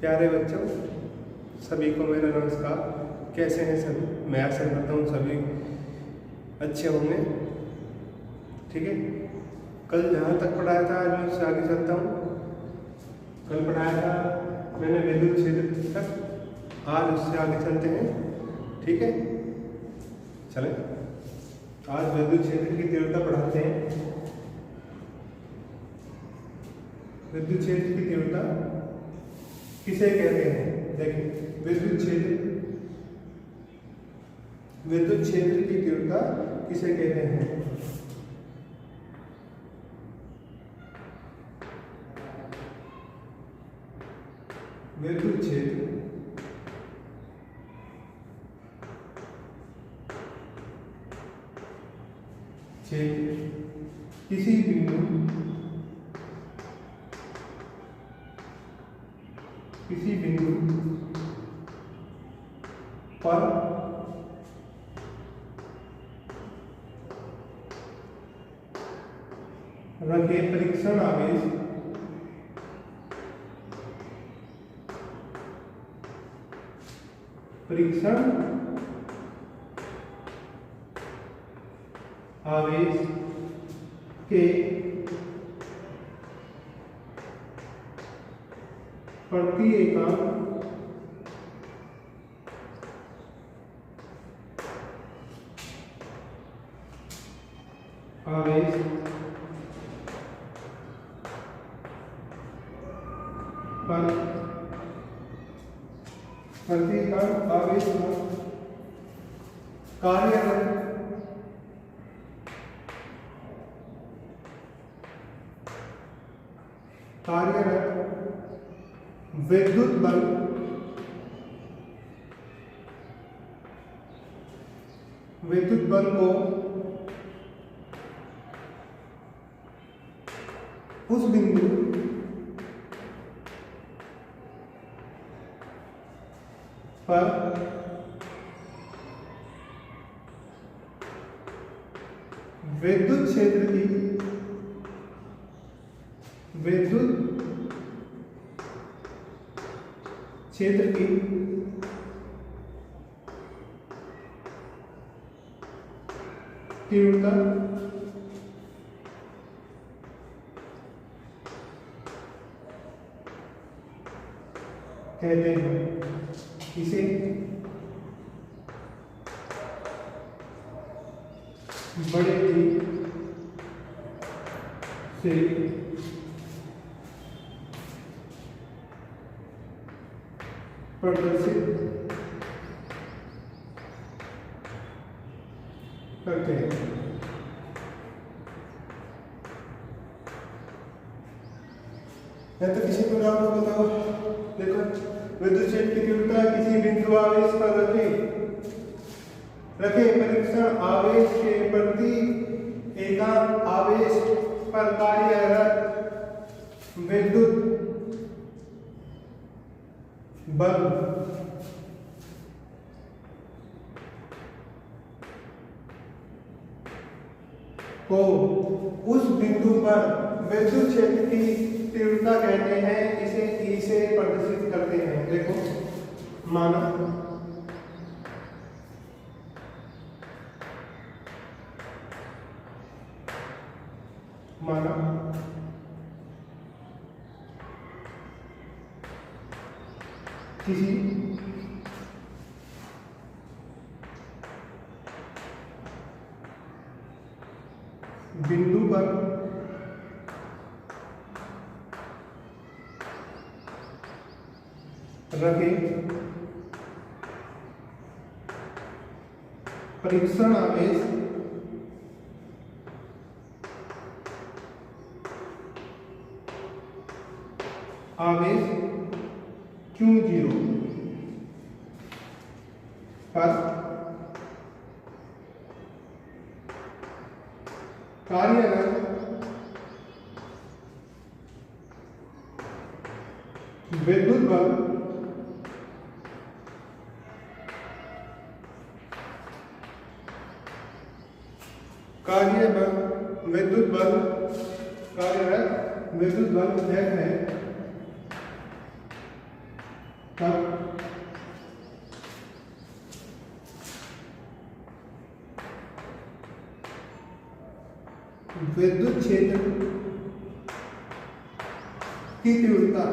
प्यारे बच्चों, सभी को मेरा नमस्कार। कैसे हैं सभी? मैं आशा करता हूँ सभी अच्छे होंगे। ठीक है, कल जहाँ तक पढ़ाया था आज मैं उससे आगे चलता हूँ। कल पढ़ाया था मैंने विद्युत क्षेत्र तक, आज उससे आगे चलते हैं। ठीक है, चलें। आज विद्युत क्षेत्र की तीव्रता पढ़ाते हैं। विद्युत क्षेत्र की तीव्रता किसे कहते हैं? देखिए, विद्युत क्षेत्र की तीव्रता किसे कहते हैं? विद्युत क्षेत्र किसी बिंदु पर रखे परीक्षण आवेश के प्रति एकांक आवेश पर प्रति एकांक आवेश पर कार्यरत विद्युत बल को उस बिंदु पर विद्युत क्षेत्र की तीव्रता कहते हैं। इसे बड़े जी से प्रदर्शित करते हैं। तो किसी को डाउट हो बताओ। देखो, विद्युत क्षेत्र की तीव्रता किसी बिंदु आवेश पर रखे परीक्षण आवेश के प्रति एकांक आवेश पर कार्यरत विद्युत बल को उस बिंदु पर विद्युत क्षेत्र की तीव्रता कहते हैं। इसे ई से प्रदर्शित करते हैं। देखो, माना किसी बिंदु पर रखे परीक्षण आवेश Q0 पर कार्यरत विद्युत बल कार्यरत विद्युत बल Z है विद्युत क्षेत्र की तीव्रता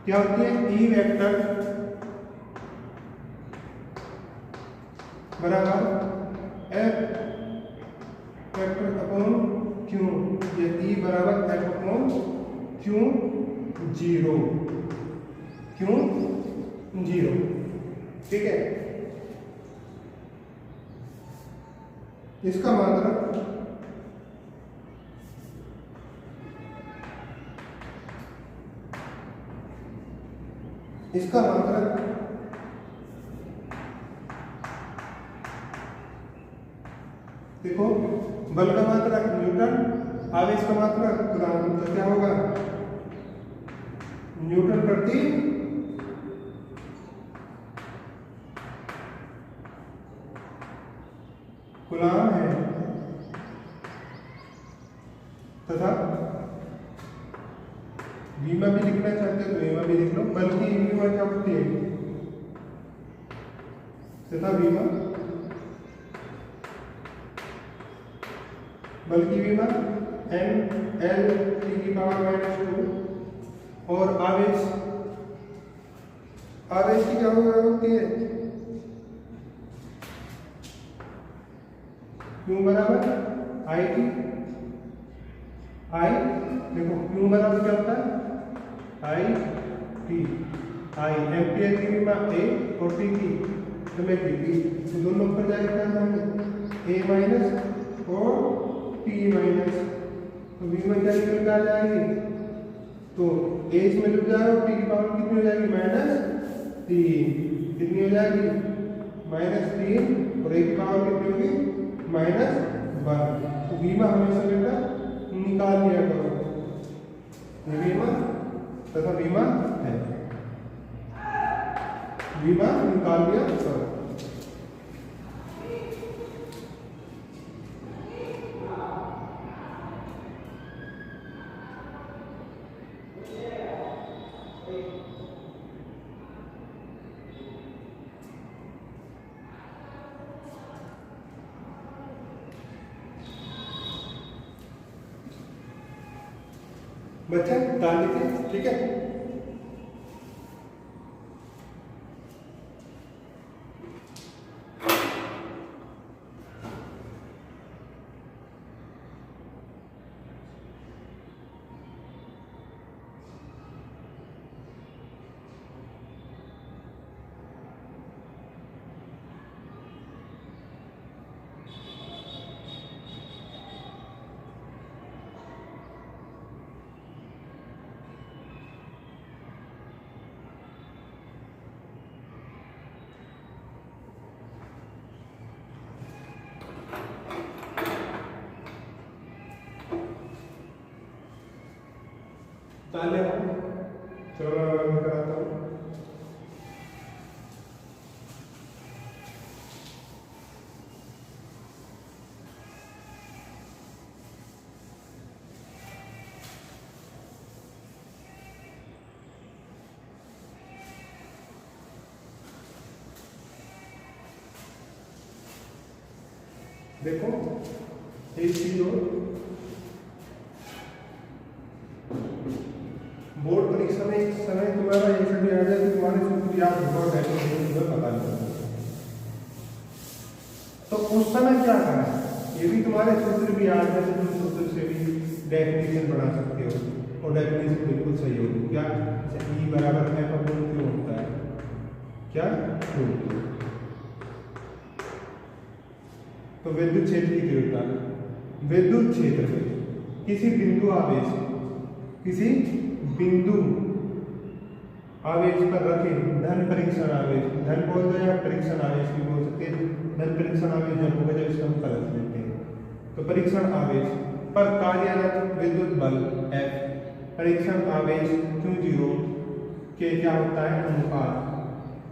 क्या होती है? ई वेक्टर बराबर एफ वेक्टर अपॉन क्यू, ये ई बराबर F upon Q zero, Q zero. ठीक है, इसका मतलब देखो, बल का मात्रक न्यूटन, आवेश का मात्रक कूलॉम, तो क्या होगा? न्यूटन प्रति कूलॉम है, तथा बीमा भी लिखना चाहते हो तो बीमा भी लिख लो, बल्कि बीमा क्या होती है? तथा बीमा बल्कि बीमा एम एल टी की पावर -2, और आवेश की क्या होती है? क्यू बराबर आई टी, आई देखो क्यू बराबर क्या होता है? आई टी, आई एम्पियर की बीमा ए और टी की समय टी, तो दोनों ऊपर जाएगा क्या जाएंगे? ए माइनस और टी माइनस, तो बीमा क्या निकल कर आ जाएगी? तो ए इसमें जुड़ जाएगा और टी की पावर कितनी हो जाएगी? -3, कितनी हो जाएगी? -3, और ए की पावर कितनी होगी? -1। तो बीमा हमेशा बेटा निकाल लिया करो, बीमा तथा बीमा है, बीमा निकाल लिया करो। बच्चा डाल लीजिए, ठीक है। डाले हम, चलो मैं कराता हूँ। देखो एक चीज और, बोर्ड परीक्षा में एक समय तुम्हारा एक समय आ जाए तो तुम्हारे सूत्र याद होगा, पता नहीं, तो उस समय क्या करना है? ये भी तुम्हारे सूत्र भी याद है, तो तुम सूत्र से भी डेफिनेशन बना सकते हो, और डेफिनेशन बिल्कुल सही होगी। क्या? ई बराबर एफ अपॉन क्यू होता है, क्या? क्यू। तो विद्युत क्षेत्र की तीव्रता, विद्युत क्षेत्र में किसी बिंदु आवेश पर रखे धन परीक्षण आवेश, धन बोल दो या परीक्षण आवेश भी बोल सकते हैं। धन परीक्षण आवेश जब होगा जब इसका हम कलश लेते हैं, तो परीक्षण आवेश पर कार्यरत विद्युत बल F परीक्षण आवेश Q0 के क्या होता है? अनुपात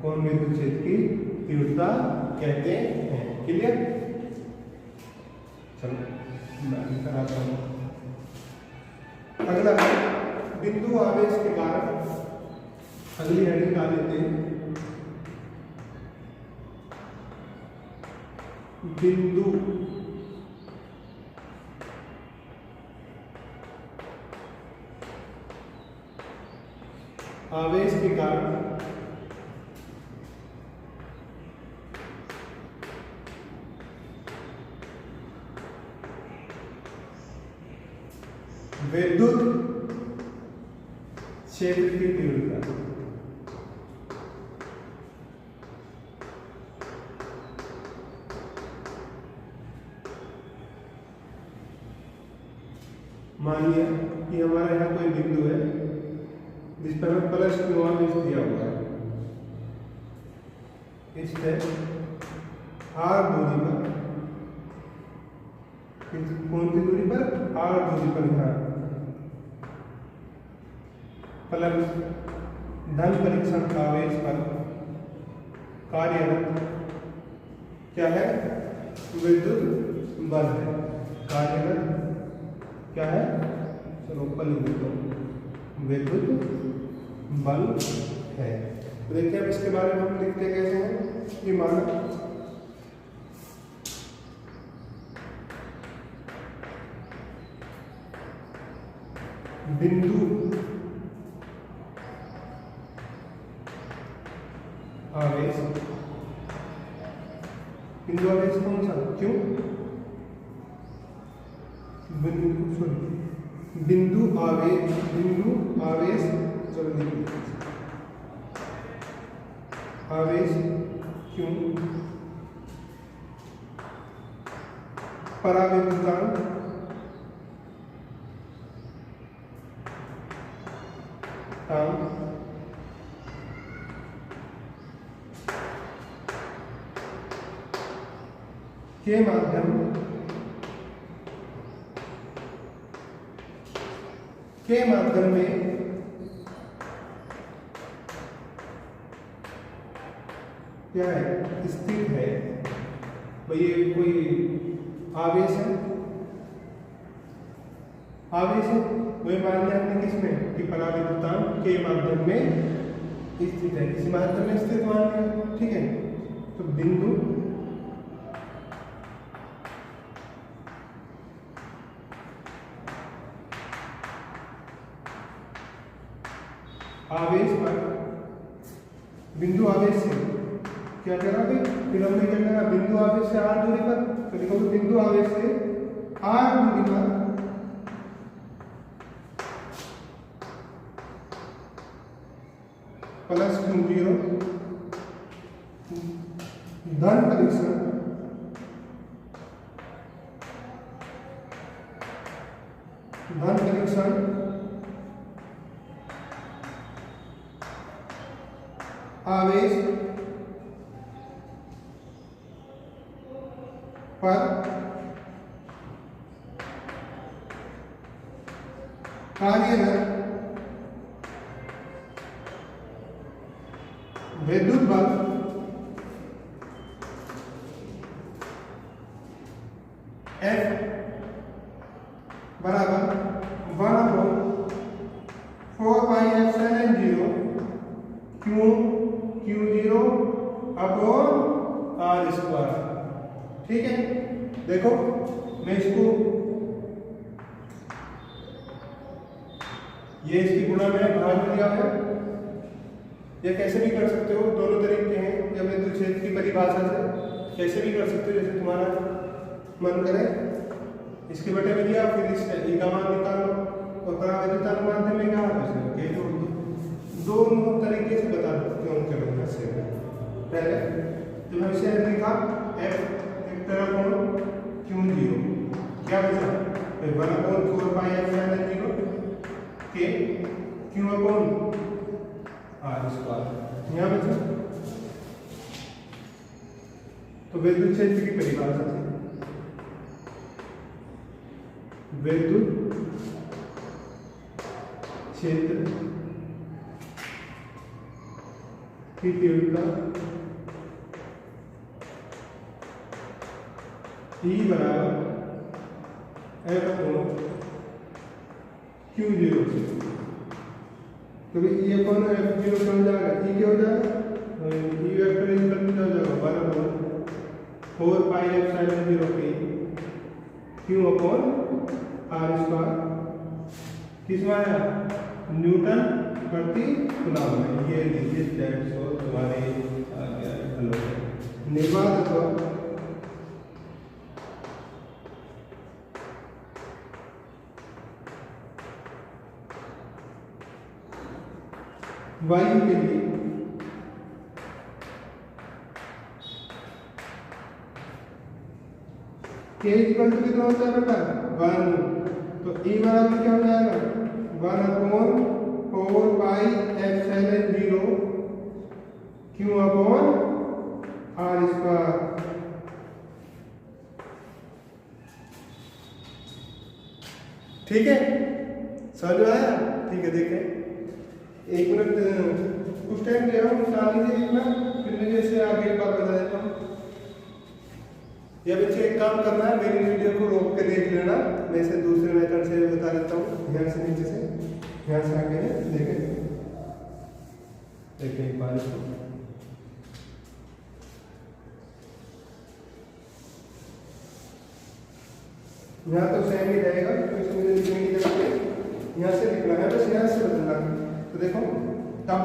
कौन विद्युत क्षेत्र की तीव्रता कहते हैं। क्लियर? चलो मैं कराता हूँ। अगला बिंदु आवेश के कारण, अगली हेडिंग डाल लेते हैं। बिंदु आवेश के कारण विद्युत क्षेत्र की तीव्रता। मानिए कि हमारा यहाँ कोई बिंदु है जिस पर हमें प्लस क्यू आवेश दिया हुआ है। इससे आर दूरी पर, कौन सी दूरी पर? आर दूरी पर यहाँ प्लस धन परीक्षण आवेश पर कार्यरत क्या है? विद्युत बल है। कार्यरत क्या है? चलो ऊपर लिख देता हूँ, विद्युत बल है। तो देखिए अब इसके बारे में हम लिखते कैसे हैं कि माना बिंदु आवेश, बिंदु आवेश कौन सा? क्यों? बिंदु आवेश चलो देखिए आवेश क्यों पराविद्युतांक के माध्यम में क्या है? स्थित है। भाई ये कोई आवेश है, आवेश है वही मान लिया हमने किसमें कि पराविद्युतांक के माध्यम में स्थित है, किसी माध्यम में स्थित मान लिया। ठीक है, तो बिंदु आवेश पर, बिंदु आवेश से क्या करना भाई? फिर हमने क्या करना? बिंदु आवेश से आर दूरी पर, तो देखो बिंदु आवेश से आर दूरी पर प्लस Q0 धन परीक्षण आवेश पर कार्यरत विद्युत बल F बराबर 1/4πε0 Q0 अपॉन आर स्क्वायर। ठीक है, देखो मैं इसको ये इसकी गुणा में भाग में दिया है, या कैसे भी कर सकते हो, दोनों तरीके हैं। या विद्युत क्षेत्र की परिभाषा से कैसे भी कर सकते हो, जैसे तुम्हारा मन करे। इसके बटे में दिया, फिर इसका ई का मान निकालो और पराविद्युतांक माध्यम में क्या है जोड़ दो। दोनों तरीके से बता दो क्यों करेंगे। इससे पहले जब हम इसे लिखा f एक तरफ कोण Q0 क्या बचा? 1/4πε0 के Q अपॉन आर स्क्वायर यहाँ बचा। तो विद्युत क्षेत्र की परिभाषा से विद्युत क्षेत्र की तीव्रता E बराबर F अपॉन Q0 से, क्योंकि E अपॉन F0 क्या हो जाएगा? E क्या हो जाएगा? E वेक्टर इक्वल टू क्या हो जाएगा? 1/4 4 पाई एप्सिलॉन 0 के क्यू अपॉन आर स्क्वायर किसमें आया न्यूटन प्रति कूलम में। ये लीजिए दैट सो तुम्हारे आ गया हेलो निर्वात वायु के लिए के इक्वल टू कितना होता है बेटा 1, तो ई बराबर क्या हो जाएगा 1 upon 4 pi epsilon 0 q upon r square. ठीक है समझ में आया। ठीक है देखें 1 मिनट कुछ टाइम दे रहा हूँ निकाल लीजिए एक मिनट, फिर मैं जैसे आगे एक बार बता देता हूँ। या बच्चे एक काम करना है मेरी वीडियो को रोक के देख लेना, मैं इसे दूसरे मेथड से बता देता हूँ। यहाँ से नीचे से यहाँ से आगे देखें देखें एक बार यहाँ तो सेम ही रहेगा क्योंकि मुझे लिखने की जगह पे यहाँ से लिखना है, बस यहाँ से बदलना है। तो देखो तब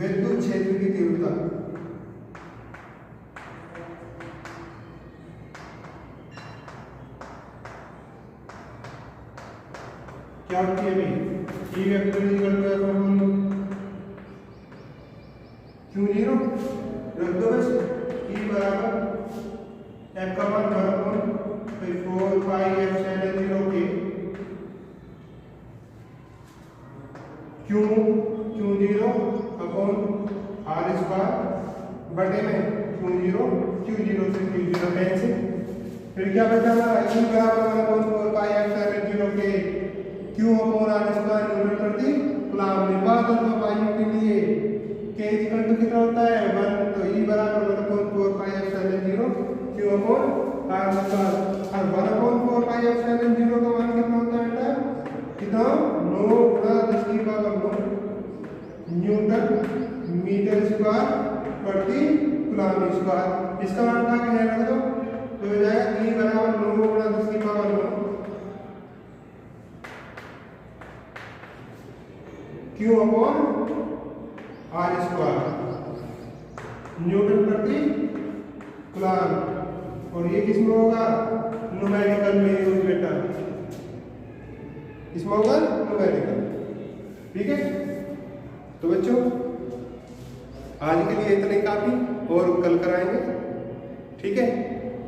विद्युत क्षेत्र की तीव्रता क्या होती है अभी E vector equal to q 0 रख दो बस ई बराबर f का मान 4 पाई एप्सिलॉन 0 के क्यू 0 अपॉन आर स्क्वायर बटे में क्यू 0 से क्यू 0 कैंसिल। फिर क्या बचा हमारा ई बराबर 4 पाई एप्सिलॉन 0 के q upon r square newton प्रति कूलम। निर्वात अथवा वायु के लिए के इक्वल टू कितना होता है 1, तो ई बराबर 1/4 pi epsilon 0 q upon r square. और 1/4 पाई एप्सिलॉन 0 का मान कितना होता है बेटा कितना 9 गुणा 10 की पावर 9 न्यूटन मीटर स्क्वायर प्रति कूलम स्क्वायर। इसका मान क्या है रख दो तो हो जाएगा ई बराबर 9 गुणा 10 की power 9 q upon r square newton प्रति कूलम। और ये किसमें होगा न्यूमेरिकल में यूज बेटा, इसमें होगा न्यूमेरिकल। ठीक है तो बच्चों आज के लिए इतने काफी और कल कराएंगे। ठीक है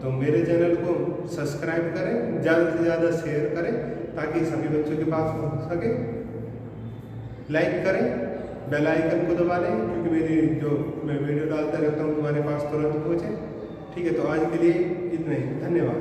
तो मेरे चैनल को सब्सक्राइब करें, ज़्यादा से ज़्यादा शेयर करें ताकि सभी बच्चों के पास पहुंच सके। लाइक करें, बेल आइकन को दबा लें क्योंकि मेरी जो मैं वीडियो डालता रहता हूँ तुम्हारे पास तुरंत पहुँचे। ठीक है तो आज के लिए इतना ही, धन्यवाद।